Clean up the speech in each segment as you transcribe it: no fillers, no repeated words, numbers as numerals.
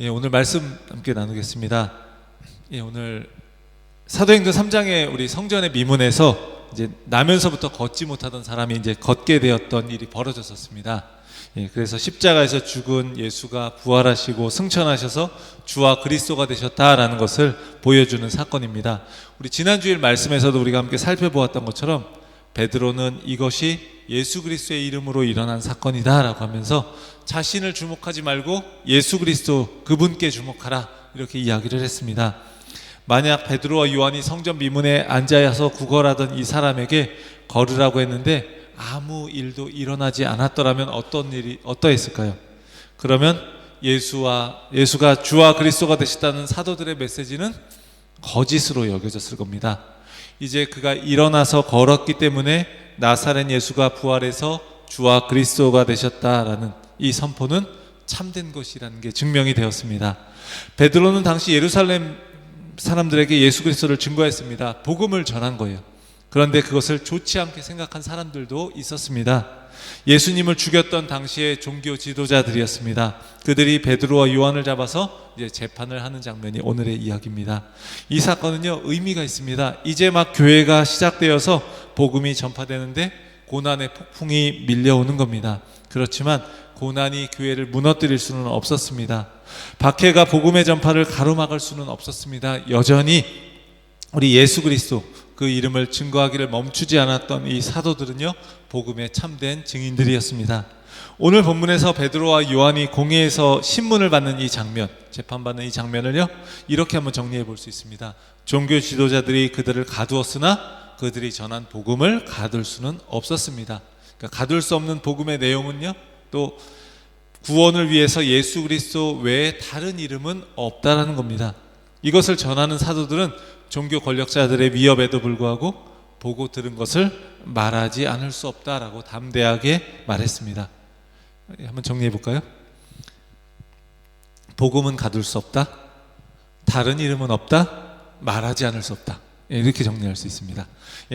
오늘 말씀 함께 나누겠습니다. 오늘 사도행전 3장에 우리 성전의 미문에서 이제 나면서부터 걷지 못하던 사람이 이제 걷게 되었던 일이 벌어졌었습니다. 그래서 십자가에서 죽은 예수가 부활하시고 승천하셔서 주와 그리스도가 되셨다라는 것을 보여주는 사건입니다. 우리 지난주일 말씀에서도 우리가 함께 살펴보았던 것처럼 베드로는 이것이 예수 그리스도의 이름으로 일어난 사건이다 라고 하면서 자신을 주목하지 말고 예수 그리스도 그분께 주목하라 이렇게 이야기를 했습니다. 만약 베드로와 요한이 성전 미문에 앉아서 구걸하던 이 사람에게 걸으라고 했는데 아무 일도 일어나지 않았더라면 어떠했을까요? 그러면 예수가 주와 그리스도가 되셨다는 사도들의 메시지는 거짓으로 여겨졌을 겁니다. 이제 그가 일어나서 걸었기 때문에 나사렛 예수가 부활해서 주와 그리스도가 되셨다라는 이 선포는 참된 것이라는 게 증명이 되었습니다. 베드로는 당시 예루살렘 사람들에게 예수 그리스도를 증거했습니다. 복음을 전한 거예요. 그런데 그것을 좋지 않게 생각한 사람들도 있었습니다. 예수님을 죽였던 당시의 종교 지도자들이었습니다. 그들이 베드로와 요한을 잡아서 이제 재판을 하는 장면이 오늘의 이야기입니다. 이 사건은요, 의미가 있습니다. 이제 막 교회가 시작되어서 복음이 전파되는데 고난의 폭풍이 밀려오는 겁니다. 그렇지만 고난이 교회를 무너뜨릴 수는 없었습니다. 박해가 복음의 전파를 가로막을 수는 없었습니다. 여전히 우리 예수 그리스도 그 이름을 증거하기를 멈추지 않았던 이 사도들은요, 복음의 참된 증인들이었습니다. 오늘 본문에서 베드로와 요한이 공회에서 신문을 받는 이 장면, 재판받는 이 장면을요, 이렇게 한번 정리해 볼 수 있습니다. 종교 지도자들이 그들을 가두었으나 그들이 전한 복음을 가둘 수는 없었습니다. 그러니까 가둘 수 없는 복음의 내용은요, 또 구원을 위해서 예수 그리스도 외에 다른 이름은 없다라는 겁니다. 이것을 전하는 사도들은 종교 권력자들의 위협에도 불구하고 보고 들은 것을 말하지 않을 수 없다라고 담대하게 말했습니다. 한번 정리해 볼까요? 복음은 가둘 수 없다, 다른 이름은 없다, 말하지 않을 수 없다. 이렇게 정리할 수 있습니다.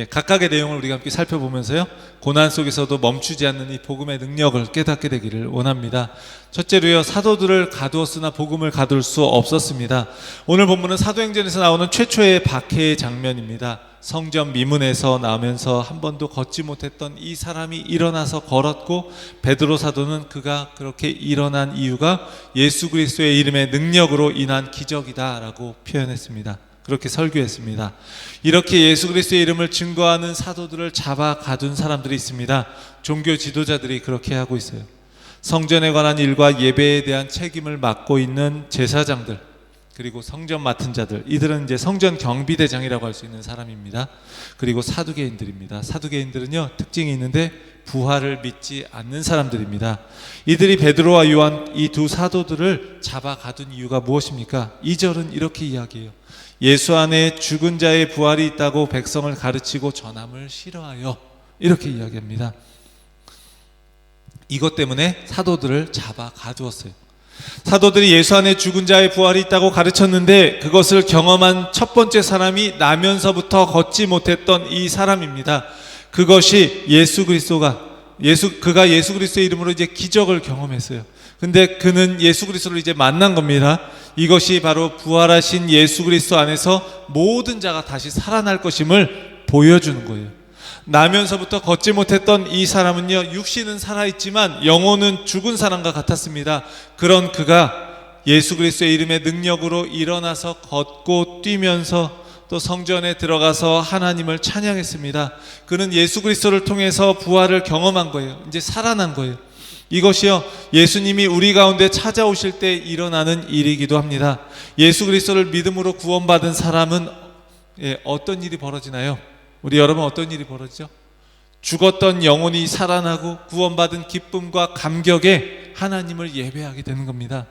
각각의 내용을 우리가 함께 살펴보면서요, 고난 속에서도 멈추지 않는 이 복음의 능력을 깨닫게 되기를 원합니다. 첫째로요, 사도들을 가두었으나 복음을 가둘 수 없었습니다. 오늘 본문은 사도행전에서 나오는 최초의 박해의 장면입니다. 성전 미문에서 나오면서 한 번도 걷지 못했던 이 사람이 일어나서 걸었고, 베드로 사도는 그가 그렇게 일어난 이유가 예수 그리스도의 이름의 능력으로 인한 기적이다라고 표현했습니다. 그렇게 설교했습니다. 이렇게 예수 그리스도의 이름을 증거하는 사도들을 잡아 가둔 사람들이 있습니다. 종교 지도자들이 그렇게 하고 있어요. 성전에 관한 일과 예배에 대한 책임을 맡고 있는 제사장들, 그리고 성전 맡은 자들, 이들은 이제 성전 경비대장이라고 할 수 있는 사람입니다. 그리고 사두개인들입니다. 사두개인들은요, 특징이 있는데 부활을 믿지 않는 사람들입니다. 이들이 베드로와 요한 이 두 사도들을 잡아 가둔 이유가 무엇입니까? 2절은 이렇게 이야기해요. 예수 안에 죽은 자의 부활이 있다고 백성을 가르치고 전함을 싫어하여, 이렇게 이야기합니다. 이것 때문에 사도들을 잡아 가두었어요. 사도들이 예수 안에 죽은 자의 부활이 있다고 가르쳤는데 그것을 경험한 첫 번째 사람이 나면서부터 걷지 못했던 이 사람입니다. 그것이 그가 예수 그리스도의 이름으로 이제 기적을 경험했어요. 근데 그는 예수 그리스도를 이제 만난 겁니다. 이것이 바로 부활하신 예수 그리스도 안에서 모든 자가 다시 살아날 것임을 보여주는 거예요. 나면서부터 걷지 못했던 이 사람은요, 육신은 살아있지만 영혼은 죽은 사람과 같았습니다. 그런 그가 예수 그리스도의 이름의 능력으로 일어나서 걷고 뛰면서 또 성전에 들어가서 하나님을 찬양했습니다. 그는 예수 그리스도를 통해서 부활을 경험한 거예요. 이제 살아난 거예요. 이것이요, 예수님이 우리 가운데 찾아오실 때 일어나는 일이기도 합니다. 예수 그리스도를 믿음으로 구원받은 사람은 어떤 일이 벌어지나요? 우리 여러분, 어떤 일이 벌어지죠? 죽었던 영혼이 살아나고 구원받은 기쁨과 감격에 하나님을 예배하게 되는 겁니다.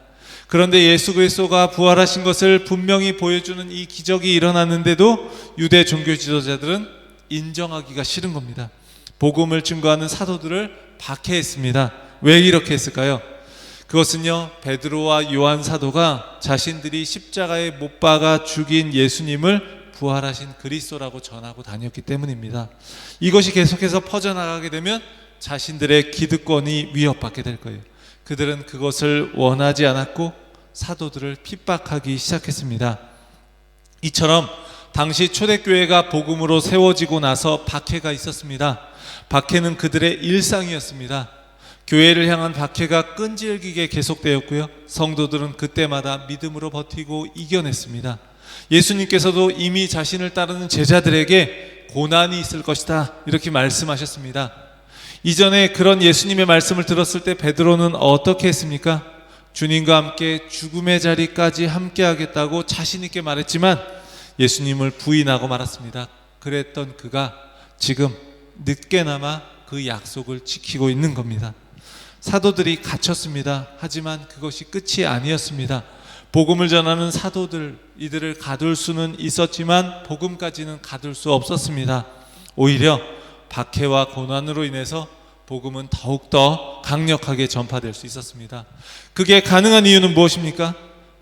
그런데 예수 그리스도가 부활하신 것을 분명히 보여주는 이 기적이 일어났는데도 유대 종교 지도자들은 인정하기가 싫은 겁니다. 복음을 증거하는 사도들을 박해했습니다. 왜 이렇게 했을까요? 그것은요, 베드로와 요한 사도가 자신들이 십자가에 못 박아 죽인 예수님을 부활하신 그리스도라고 전하고 다녔기 때문입니다. 이것이 계속해서 퍼져나가게 되면 자신들의 기득권이 위협받게 될 거예요. 그들은 그것을 원하지 않았고 사도들을 핍박하기 시작했습니다. 이처럼 당시 초대교회가 복음으로 세워지고 나서 박해가 있었습니다. 박해는 그들의 일상이었습니다. 교회를 향한 박해가 끈질기게 계속되었고요. 성도들은 그때마다 믿음으로 버티고 이겨냈습니다. 예수님께서도 이미 자신을 따르는 제자들에게 고난이 있을 것이다 이렇게 말씀하셨습니다. 이전에 그런 예수님의 말씀을 들었을 때 베드로는 어떻게 했습니까? 주님과 함께 죽음의 자리까지 함께 하겠다고 자신 있게 말했지만 예수님을 부인하고 말았습니다. 그랬던 그가 지금 늦게나마 그 약속을 지키고 있는 겁니다. 사도들이 갇혔습니다. 하지만 그것이 끝이 아니었습니다. 복음을 전하는 사도들, 이들을 가둘 수는 있었지만 복음까지는 가둘 수 없었습니다. 오히려 박해와 고난으로 인해서 복음은 더욱더 강력하게 전파될 수 있었습니다. 그게 가능한 이유는 무엇입니까?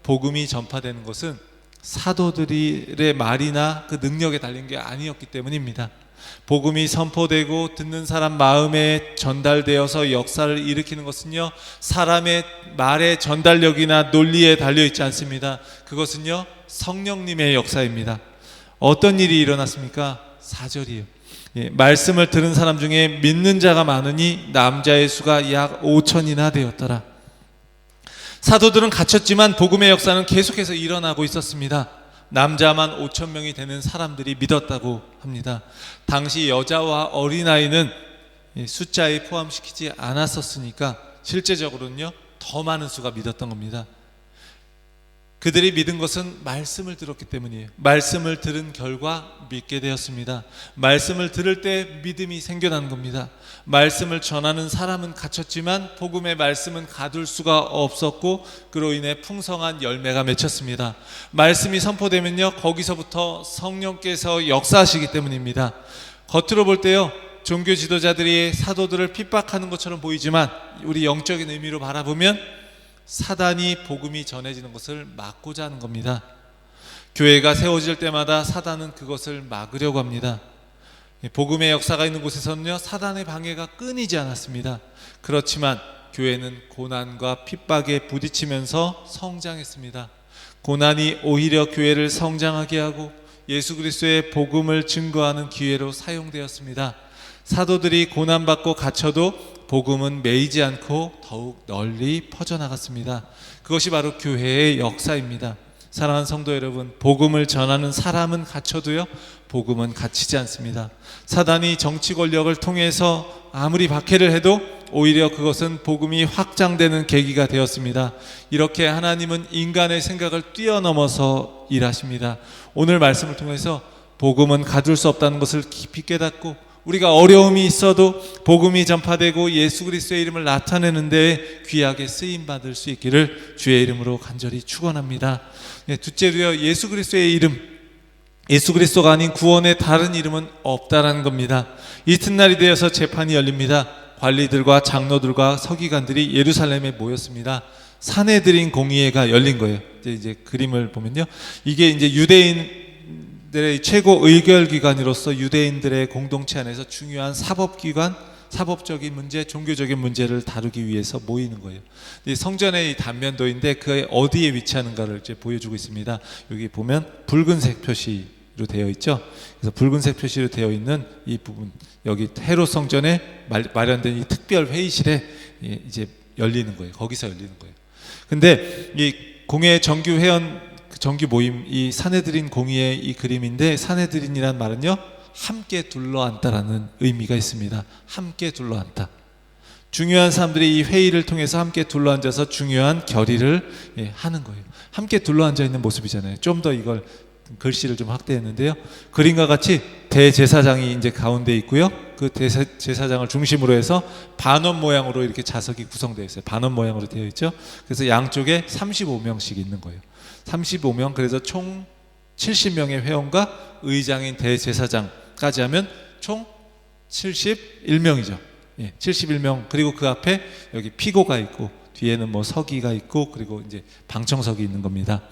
복음이 전파되는 것은 사도들의 말이나 그 능력에 달린 게 아니었기 때문입니다. 복음이 선포되고 듣는 사람 마음에 전달되어서 역사를 일으키는 것은요, 사람의 말의 전달력이나 논리에 달려있지 않습니다. 그것은요, 성령님의 역사입니다. 어떤 일이 일어났습니까? 4절이에요. 말씀을 들은 사람 중에 믿는 자가 많으니 남자의 수가 약 5천이나 되었더라. 사도들은 갇혔지만 복음의 역사는 계속해서 일어나고 있었습니다. 남자만 5천 명이 되는 사람들이 믿었다고 합니다. 당시 여자와 어린아이는 숫자에 포함시키지 않았었으니까 실제적으로는요, 더 많은 수가 믿었던 겁니다. 그들이 믿은 것은 말씀을 들었기 때문이에요. 말씀을 들은 결과 믿게 되었습니다. 말씀을 들을 때 믿음이 생겨난 겁니다. 말씀을 전하는 사람은 갇혔지만 복음의 말씀은 가둘 수가 없었고 그로 인해 풍성한 열매가 맺혔습니다. 말씀이 선포되면요, 거기서부터 성령께서 역사하시기 때문입니다. 겉으로 볼 때요, 종교 지도자들이 사도들을 핍박하는 것처럼 보이지만 우리 영적인 의미로 바라보면 사단이 복음이 전해지는 것을 막고자 하는 겁니다. 교회가 세워질 때마다 사단은 그것을 막으려고 합니다. 복음의 역사가 있는 곳에서는요, 사단의 방해가 끊이지 않았습니다. 그렇지만 교회는 고난과 핍박에 부딪히면서 성장했습니다. 고난이 오히려 교회를 성장하게 하고 예수 그리스도의 복음을 증거하는 기회로 사용되었습니다. 사도들이 고난받고 갇혀도 복음은 매이지 않고 더욱 널리 퍼져나갔습니다. 그것이 바로 교회의 역사입니다. 사랑하는 성도 여러분, 복음을 전하는 사람은 갇혀도요, 복음은 갇히지 않습니다. 사단이 정치 권력을 통해서 아무리 박해를 해도 오히려 그것은 복음이 확장되는 계기가 되었습니다. 이렇게 하나님은 인간의 생각을 뛰어넘어서 일하십니다. 오늘 말씀을 통해서 복음은 가둘 수 없다는 것을 깊이 깨닫고 우리가 어려움이 있어도 복음이 전파되고 예수 그리스도의 이름을 나타내는 데 귀하게 쓰임받을 수 있기를 주의 이름으로 간절히 축원합니다. 둘째로요, 예수 그리스도의 이름, 예수 그리스도가 아닌 구원의 다른 이름은 없다라는 겁니다. 이튿날이 되어서 재판이 열립니다. 관리들과 장로들과 서기관들이 예루살렘에 모였습니다. 산헤드린 공의회가 열린 거예요. 이제 그림을 보면요, 이게 이제 유대인들의 최고 의결기관으로서 유대인들의 공동체 안에서 중요한 사법기관, 사법적인 문제, 종교적인 문제를 다루기 위해서 모이는 거예요. 성전의 단면도인데 그 어디에 위치하는가를 이제 보여주고 있습니다. 여기 보면 붉은색 표시로 되어 있죠. 그래서 붉은색 표시로 되어 있는 이 부분, 여기 헤롯 성전에 마련된 이 특별 회의실에 이제 열리는 거예요. 거기서 열리는 거예요. 근데 이 공회 정규 회원 정규 모임, 이 산헤드린 공의의 이 그림인데, 산헤드린이란 말은요, 함께 둘러앉다라는 의미가 있습니다. 함께 둘러앉다. 중요한 사람들이 이 회의를 통해서 함께 둘러앉아서 중요한 결의를 하는 거예요. 함께 둘러앉아 있는 모습이잖아요. 좀 더 이걸 글씨를 좀 확대했는데요, 그림과 같이 대제사장이 이제 가운데 있고요, 그 대제사장을 중심으로 해서 반원 모양으로 이렇게 자석이 구성되어 있어요. 반원 모양으로 되어 있죠. 그래서 양쪽에 35명씩 있는 거예요. 35명, 그래서 총 70명의 회원과 의장인 대제사장까지 하면 총 71명이죠. 71명. 그리고 그 앞에 여기 피고가 있고 뒤에는 뭐 서기가 있고 그리고 이제 방청석이 있는 겁니다.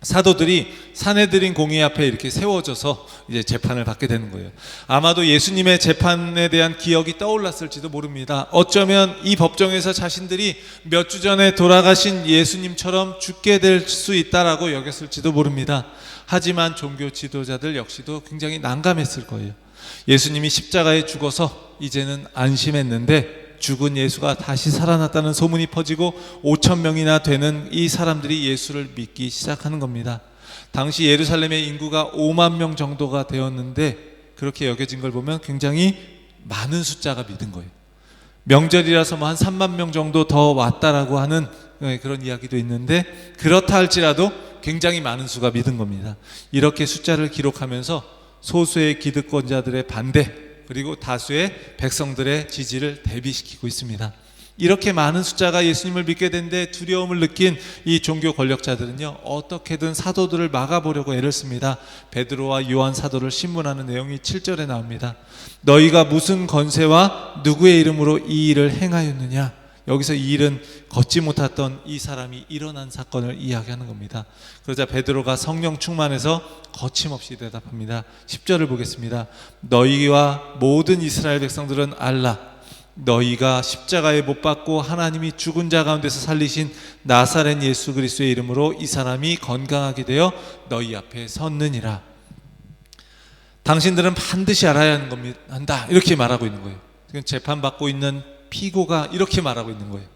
사도들이 사내들인 공의 앞에 이렇게 세워져서 이제 재판을 받게 되는 거예요. 아마도 예수님의 재판에 대한 기억이 떠올랐을지도 모릅니다. 어쩌면 이 법정에서 자신들이 몇 주 전에 돌아가신 예수님처럼 죽게 될 수 있다라고 여겼을지도 모릅니다. 하지만 종교 지도자들 역시도 굉장히 난감했을 거예요. 예수님이 십자가에 죽어서 이제는 안심했는데 죽은 예수가 다시 살아났다는 소문이 퍼지고 5,000명이나 되는 이 사람들이 예수를 믿기 시작하는 겁니다. 당시 예루살렘의 인구가 5만 명 정도가 되었는데 그렇게 여겨진 걸 보면 굉장히 많은 숫자가 믿은 거예요. 명절이라서 뭐 한 3만 명 정도 더 왔다라고 하는 그런 이야기도 있는데, 그렇다 할지라도 굉장히 많은 수가 믿은 겁니다. 이렇게 숫자를 기록하면서 소수의 기득권자들의 반대, 그리고 다수의 백성들의 지지를 대비시키고 있습니다. 이렇게 많은 숫자가 예수님을 믿게 된데 두려움을 느낀 이 종교 권력자들은요, 어떻게든 사도들을 막아보려고 애를 씁니다. 베드로와 요한 사도를 신문하는 내용이 7절에 나옵니다. 너희가 무슨 권세와 누구의 이름으로 이 일을 행하였느냐? 여기서 이 일은 걷지 못했던 이 사람이 일어난 사건을 이야기하는 겁니다. 그러자 베드로가 성령 충만해서 거침없이 대답합니다. 10절을 보겠습니다. 너희와 모든 이스라엘 백성들은 알라. 너희가 십자가에 못 박고 하나님이 죽은 자 가운데서 살리신 나사렛 예수 그리스도의 이름으로 이 사람이 건강하게 되어 너희 앞에 섰느니라. 당신들은 반드시 알아야 한다, 이렇게 말하고 있는 거예요. 재판받고 있는 피고가 이렇게 말하고 있는 거예요.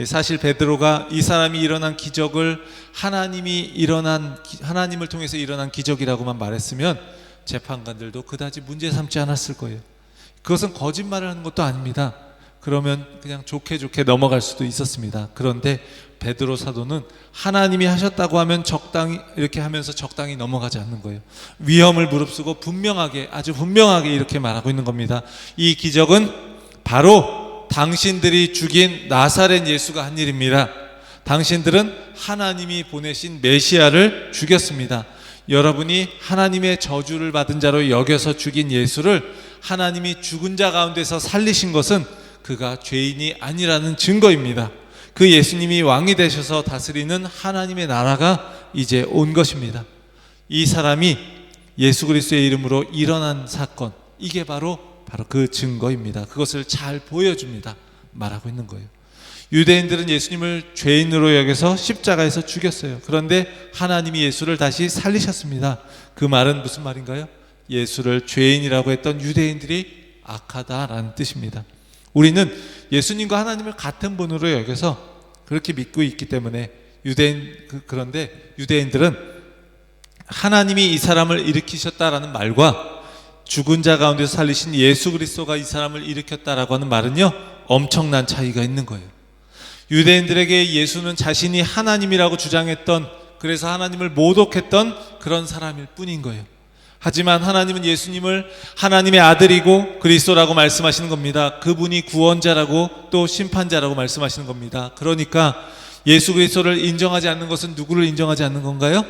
사실 베드로가 이 사람이 일어난 기적을 하나님을 통해서 일어난 기적이라고만 말했으면 재판관들도 그다지 문제 삼지 않았을 거예요. 그것은 거짓말을 하는 것도 아닙니다. 그러면 그냥 좋게 넘어갈 수도 있었습니다. 그런데 베드로 사도는 하나님이 하셨다고 하면 적당히 이렇게 하면서 적당히 넘어가지 않는 거예요. 위험을 무릅쓰고 아주 분명하게 이렇게 말하고 있는 겁니다. 이 기적은 바로 당신들이 죽인 나사렛 예수가 한 일입니다. 당신들은 하나님이 보내신 메시아를 죽였습니다. 여러분이 하나님의 저주를 받은 자로 여겨서 죽인 예수를 하나님이 죽은 자 가운데서 살리신 것은 그가 죄인이 아니라는 증거입니다. 그 예수님이 왕이 되셔서 다스리는 하나님의 나라가 이제 온 것입니다. 이 사람이 예수 그리스도의 이름으로 일어난 사건, 이게 바로 그 증거입니다. 그것을 잘 보여줍니다. 말하고 있는 거예요. 유대인들은 예수님을 죄인으로 여겨서 십자가에서 죽였어요. 그런데 하나님이 예수를 다시 살리셨습니다. 그 말은 무슨 말인가요? 예수를 죄인이라고 했던 유대인들이 악하다라는 뜻입니다. 우리는 예수님과 하나님을 같은 분으로 여겨서 그렇게 믿고 있기 때문에 그런데 유대인들은 하나님이 이 사람을 일으키셨다라는 말과 죽은 자 가운데서 살리신 예수 그리스도가 이 사람을 일으켰다라고 하는 말은요, 엄청난 차이가 있는 거예요. 유대인들에게 예수는 자신이 하나님이라고 주장했던, 그래서 하나님을 모독했던 그런 사람일 뿐인 거예요. 하지만 하나님은 예수님을 하나님의 아들이고 그리스도라고 말씀하시는 겁니다. 그분이 구원자라고 또 심판자라고 말씀하시는 겁니다. 그러니까 예수 그리스도를 인정하지 않는 것은 누구를 인정하지 않는 건가요?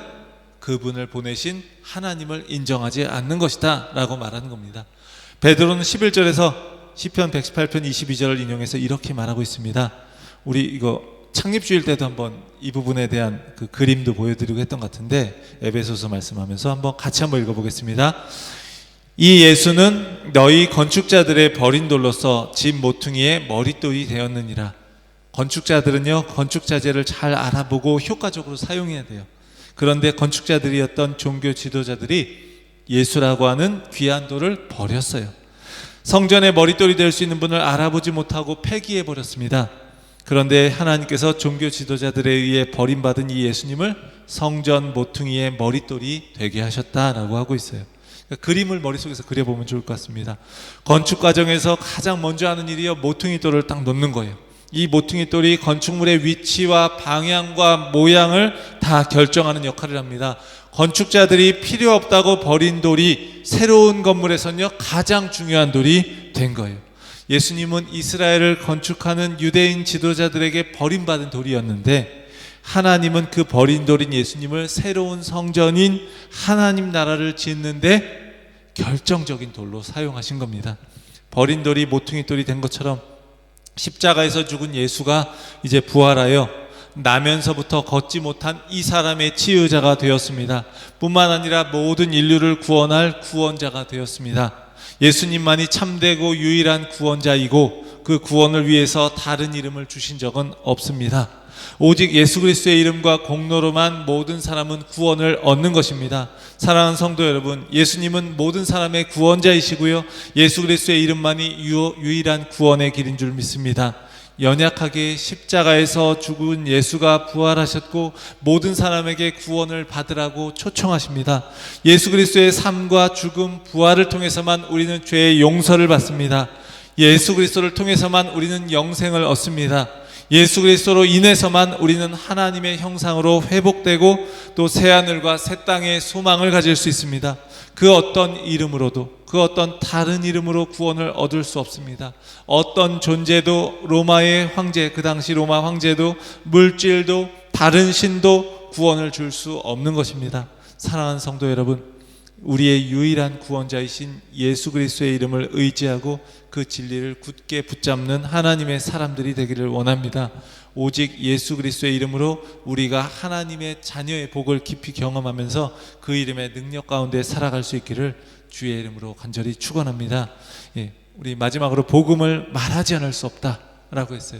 그분을 보내신 하나님을 인정하지 않는 것이다 라고 말하는 겁니다. 베드로는 11절에서 시편 118편 22절을 인용해서 이렇게 말하고 있습니다. 우리 이거 창립주일 때도 한번 이 부분에 대한 그 그림도 보여드리고 했던 것 같은데, 에베소서 말씀하면서 같이 한번 읽어보겠습니다. 이 예수는 너희 건축자들의 버린 돌로서 집 모퉁이의 머릿돌이 되었느니라. 건축자들은요, 건축자재를 잘 알아보고 효과적으로 사용해야 돼요. 그런데 건축자들이었던 종교 지도자들이 예수라고 하는 귀한 돌을 버렸어요. 성전의 머릿돌이 될 수 있는 분을 알아보지 못하고 폐기해 버렸습니다. 그런데 하나님께서 종교 지도자들에 의해 버림받은 이 예수님을 성전 모퉁이의 머릿돌이 되게 하셨다라고 하고 있어요. 그러니까 그림을 머릿속에서 그려보면 좋을 것 같습니다. 건축 과정에서 가장 먼저 하는 일이요, 모퉁이 돌을 딱 놓는 거예요. 이 모퉁이 돌이 건축물의 위치와 방향과 모양을 다 결정하는 역할을 합니다. 건축자들이 필요 없다고 버린 돌이 새로운 건물에서는요, 가장 중요한 돌이 된 거예요. 예수님은 이스라엘을 건축하는 유대인 지도자들에게 버림받은 돌이었는데, 하나님은 그 버린 돌인 예수님을 새로운 성전인 하나님 나라를 짓는데 결정적인 돌로 사용하신 겁니다. 버린 돌이 모퉁이 돌이 된 것처럼 십자가에서 죽은 예수가 이제 부활하여 나면서부터 걷지 못한 이 사람의 치유자가 되었습니다. 뿐만 아니라 모든 인류를 구원할 구원자가 되었습니다. 예수님만이 참되고 유일한 구원자이고 그 구원을 위해서 다른 이름을 주신 적은 없습니다. 오직 예수 그리스도의 이름과 공로로만 모든 사람은 구원을 얻는 것입니다. 사랑하는 성도 여러분, 예수님은 모든 사람의 구원자이시고요, 예수 그리스도의 이름만이 유일한 구원의 길인 줄 믿습니다. 연약하게 십자가에서 죽은 예수가 부활하셨고 모든 사람에게 구원을 받으라고 초청하십니다. 예수 그리스도의 삶과 죽음, 부활을 통해서만 우리는 죄의 용서를 받습니다. 예수 그리스도를 통해서만 우리는 영생을 얻습니다. 예수 그리스도로 인해서만 우리는 하나님의 형상으로 회복되고 또 새하늘과 새 땅의 소망을 가질 수 있습니다. 그 어떤 이름으로도, 그 어떤 다른 이름으로 구원을 얻을 수 없습니다. 어떤 존재도, 로마의 황제, 그 당시 로마 황제도, 물질도, 다른 신도 구원을 줄 수 없는 것입니다. 사랑하는 성도 여러분, 우리의 유일한 구원자이신 예수 그리스도의 이름을 의지하고 그 진리를 굳게 붙잡는 하나님의 사람들이 되기를 원합니다. 오직 예수 그리스도의 이름으로 우리가 하나님의 자녀의 복을 깊이 경험하면서 그 이름의 능력 가운데 살아갈 수 있기를 주의 이름으로 간절히 축원합니다. 우리 마지막으로 복음을 말하지 않을 수 없다라고 했어요.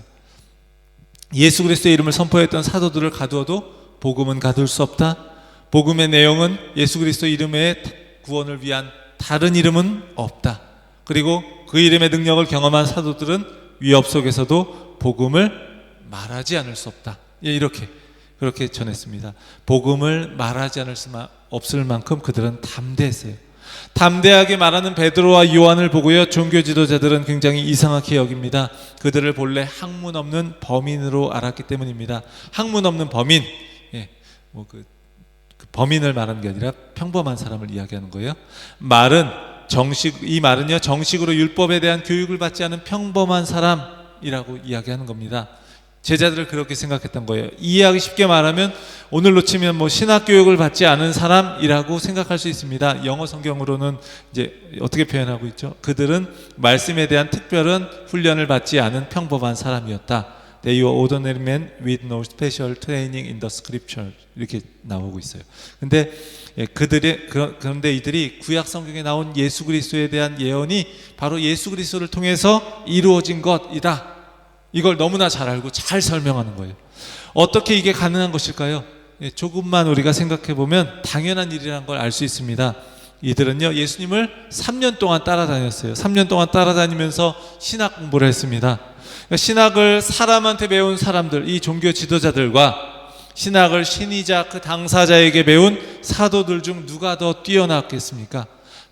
예수 그리스도의 이름을 선포했던 사도들을 가두어도 복음은 가둘 수 없다. 복음의 내용은 예수 그리스도 이름의 구원을 위한 다른 이름은 없다. 그리고 그 이름의 능력을 경험한 사도들은 위협 속에서도 복음을 말하지 않을 수 없다. 그렇게 전했습니다. 복음을 말하지 않을 수 없을 만큼 그들은 담대했어요. 담대하게 말하는 베드로와 요한을 보고요, 종교 지도자들은 굉장히 이상하게 여깁니다. 그들을 본래 학문 없는 범인으로 알았기 때문입니다. 학문 없는 범인, 그 범인을 말하는 게 아니라 평범한 사람을 이야기하는 거예요. 이 말은요, 정식으로 율법에 대한 교육을 받지 않은 평범한 사람이라고 이야기하는 겁니다. 제자들을 그렇게 생각했던 거예요. 이해하기 쉽게 말하면 오늘로 치면 신학 교육을 받지 않은 사람이라고 생각할 수 있습니다. 영어 성경으로는 이제 어떻게 표현하고 있죠? 그들은 말씀에 대한 특별한 훈련을 받지 않은 평범한 사람이었다. They were ordinary men with no special training in the scripture. 이렇게 나오고 있어요. 근데 그런데 이들이 구약 성경에 나온 예수 그리스도에 대한 예언이 바로 예수 그리스도를 통해서 이루어진 것이다. 이걸 너무나 잘 알고 잘 설명하는 거예요. 어떻게 이게 가능한 것일까요? 조금만 우리가 생각해 보면 당연한 일이라는 걸 알 수 있습니다. 이들은요, 예수님을 3년 동안 따라다녔어요. 3년 동안 따라다니면서 신학 공부를 했습니다. 신학을 사람한테 배운 사람들, 이 종교 지도자들과 신학을 신이자 그 당사자에게 배운 사도들 중 누가 더 뛰어났겠습니까?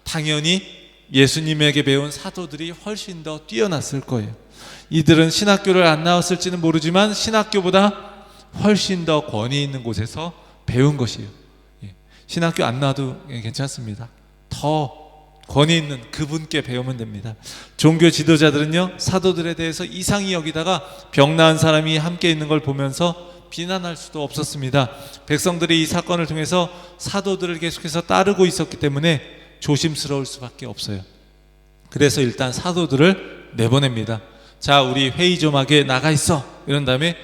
당연히 예수님에게 배운 사도들이 훨씬 더 뛰어났을 거예요. 이들은 신학교를 안 나왔을지는 모르지만 신학교보다 훨씬 더 권위 있는 곳에서 배운 것이에요. 신학교 안 나와도 괜찮습니다. 더 권위 있는 그분께 배우면 됩니다. 종교 지도자들은요, 사도들에 대해서 이상히 여기다가 병 나은 사람이 함께 있는 걸 보면서 비난할 수도 없었습니다. 백성들이 이 사건을 통해서 사도들을 계속해서 따르고 있었기 때문에 조심스러울 수밖에 없어요. 그래서 일단 사도들을 내보냅니다. 자, 우리 회의 좀 하게 나가 있어. 이런 다음에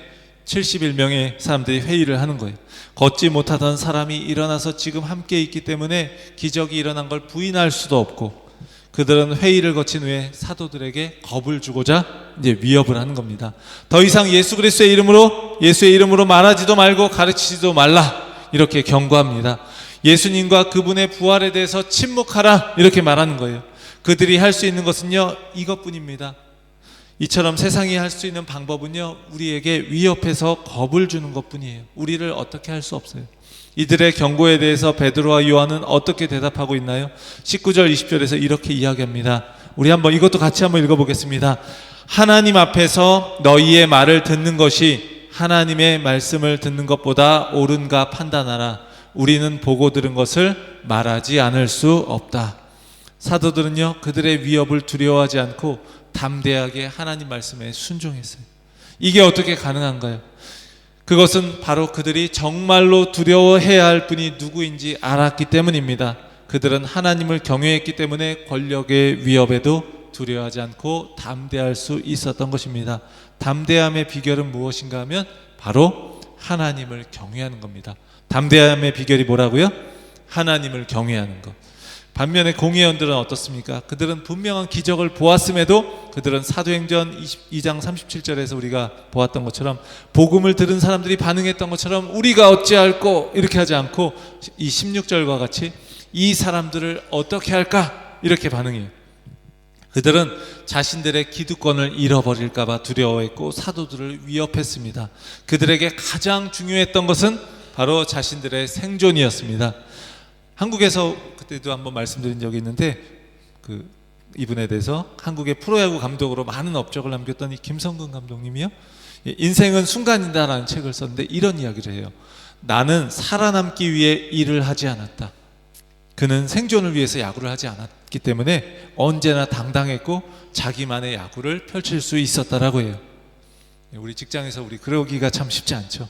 71명의 사람들이 회의를 하는 거예요. 걷지 못하던 사람이 일어나서 지금 함께 있기 때문에 기적이 일어난 걸 부인할 수도 없고, 그들은 회의를 거친 후에 사도들에게 겁을 주고자 이제 위협을 하는 겁니다. 더 이상 예수의 이름으로 말하지도 말고 가르치지도 말라, 이렇게 경고합니다. 예수님과 그분의 부활에 대해서 침묵하라, 이렇게 말하는 거예요. 그들이 할 수 있는 것은요, 이것뿐입니다. 이처럼 세상이 할 수 있는 방법은요, 우리에게 위협해서 겁을 주는 것뿐이에요. 우리를 어떻게 할 수 없어요. 이들의 경고에 대해서 베드로와 요한은 어떻게 대답하고 있나요? 19절 20절에서 이렇게 이야기합니다. 우리 이것도 같이 한번 읽어보겠습니다. 하나님 앞에서 너희의 말을 듣는 것이 하나님의 말씀을 듣는 것보다 옳은가 판단하라. 우리는 보고 들은 것을 말하지 않을 수 없다. 사도들은요, 그들의 위협을 두려워하지 않고 담대하게 하나님 말씀에 순종했어요. 이게 어떻게 가능한가요? 그것은 바로 그들이 정말로 두려워해야 할 분이 누구인지 알았기 때문입니다. 그들은 하나님을 경외했기 때문에 권력의 위협에도 두려워하지 않고 담대할 수 있었던 것입니다. 담대함의 비결은 무엇인가 하면 바로 하나님을 경외하는 겁니다. 담대함의 비결이 뭐라고요? 하나님을 경외하는 것. 반면에 공회원들은 어떻습니까? 그들은 분명한 기적을 보았음에도 그들은 사도행전 22장 37절에서 우리가 보았던 것처럼, 복음을 들은 사람들이 반응했던 것처럼 우리가 어찌할꼬 이렇게 하지 않고 이 16절과 같이 이 사람들을 어떻게 할까 이렇게 반응해요. 그들은 자신들의 기득권을 잃어버릴까 봐 두려워했고 사도들을 위협했습니다. 그들에게 가장 중요했던 것은 바로 자신들의 생존이었습니다. 한국에서 그때도 한번 말씀드린 적이 있는데, 이분에 대해서 한국의 프로야구 감독으로 많은 업적을 남겼던 이 김성근 감독님이요, 인생은 순간이다라는 책을 썼는데 이런 이야기를 해요. 나는 살아남기 위해 일을 하지 않았다. 그는 생존을 위해서 야구를 하지 않았기 때문에 언제나 당당했고 자기만의 야구를 펼칠 수 있었다라고 해요. 우리 직장에서 우리 그러기가 참 쉽지 않죠.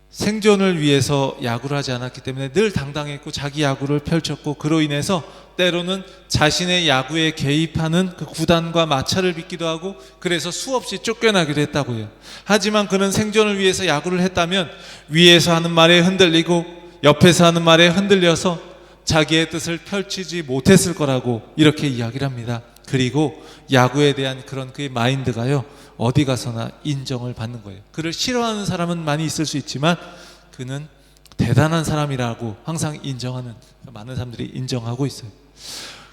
생존을 위해서 야구를 하지 않았기 때문에 늘 당당했고 자기 야구를 펼쳤고, 그로 인해서 때로는 자신의 야구에 개입하는 그 구단과 마찰을 빚기도 하고, 그래서 수없이 쫓겨나기도 했다고 해요. 하지만 그는 생존을 위해서 야구를 했다면 위에서 하는 말에 흔들리고 옆에서 하는 말에 흔들려서 자기의 뜻을 펼치지 못했을 거라고 이렇게 이야기를 합니다. 그리고 야구에 대한 그런 그의 마인드가요, 어디 가서나 인정을 받는 거예요. 그를 싫어하는 사람은 많이 있을 수 있지만 그는 대단한 사람이라고 항상 인정하는, 많은 사람들이 인정하고 있어요.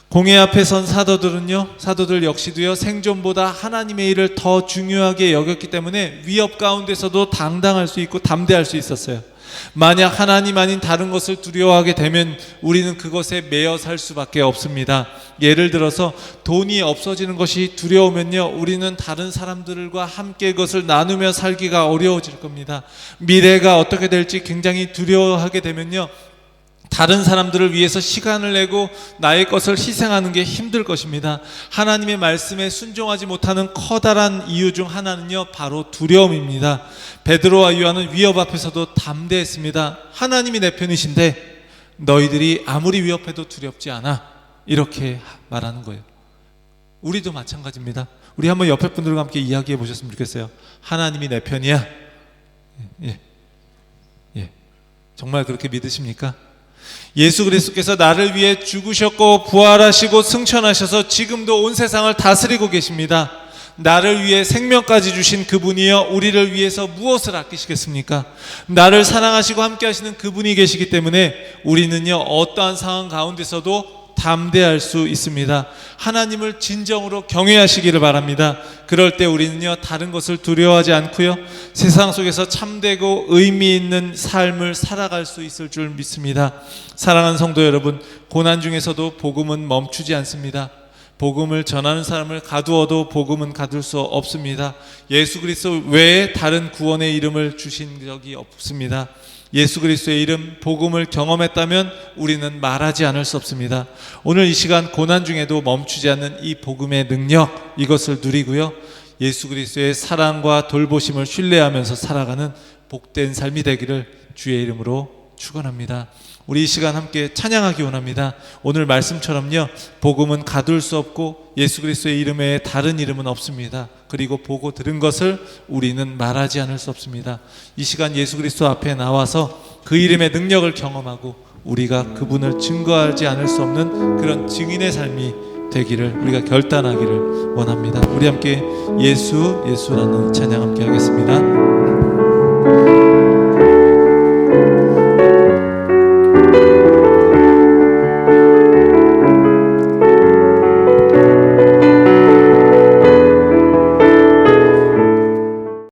공회 앞에 선 사도들 역시도요, 생존보다 하나님의 일을 더 중요하게 여겼기 때문에 위협 가운데서도 당당할 수 있고 담대할 수 있었어요. 만약 하나님 아닌 다른 것을 두려워하게 되면 우리는 그것에 매여 살 수밖에 없습니다. 예를 들어서 돈이 없어지는 것이 두려우면요, 우리는 다른 사람들과 함께 그것을 나누며 살기가 어려워질 겁니다. 미래가 어떻게 될지 굉장히 두려워하게 되면요, 다른 사람들을 위해서 시간을 내고 나의 것을 희생하는 게 힘들 것입니다. 하나님의 말씀에 순종하지 못하는 커다란 이유 중 하나는요, 바로 두려움입니다. 베드로와 요한은 위협 앞에서도 담대했습니다. 하나님이 내 편이신데 너희들이 아무리 위협해도 두렵지 않아, 이렇게 말하는 거예요. 우리도 마찬가지입니다. 우리 한번 옆에 분들과 함께 이야기해 보셨으면 좋겠어요. 하나님이 내 편이야. 정말 그렇게 믿으십니까? 예수 그리스도께서 나를 위해 죽으셨고 부활하시고 승천하셔서 지금도 온 세상을 다스리고 계십니다. 나를 위해 생명까지 주신 그분이여, 우리를 위해서 무엇을 아끼시겠습니까? 나를 사랑하시고 함께 하시는 그분이 계시기 때문에 우리는요, 어떠한 상황 가운데서도 담대할 수 있습니다. 하나님을 진정으로 경외하시기를 바랍니다. 그럴 때 우리는요, 다른 것을 두려워하지 않고요, 세상 속에서 참되고 의미 있는 삶을 살아갈 수 있을 줄 믿습니다. 사랑하는 성도 여러분, 고난 중에서도 복음은 멈추지 않습니다. 복음을 전하는 사람을 가두어도 복음은 가둘 수 없습니다. 예수 그리스도 외에 다른 구원의 이름을 주신 적이 없습니다. 예수 그리스도의 이름, 복음을 경험했다면 우리는 말하지 않을 수 없습니다. 오늘 이 시간 고난 중에도 멈추지 않는 이 복음의 능력, 이것을 누리고요, 예수 그리스도의 사랑과 돌보심을 신뢰하면서 살아가는 복된 삶이 되기를 주의 이름으로 축원합니다. 우리 이 시간 함께 찬양하기 원합니다. 오늘 말씀처럼요, 복음은 가둘 수 없고 예수 그리스도의 이름 외에 다른 이름은 없습니다. 그리고 보고 들은 것을 우리는 말하지 않을 수 없습니다. 이 시간 예수 그리스도 앞에 나와서 그 이름의 능력을 경험하고 우리가 그분을 증거하지 않을 수 없는 그런 증인의 삶이 되기를 우리가 결단하기를 원합니다. 우리 함께 예수 예수라는 찬양 함께 하겠습니다.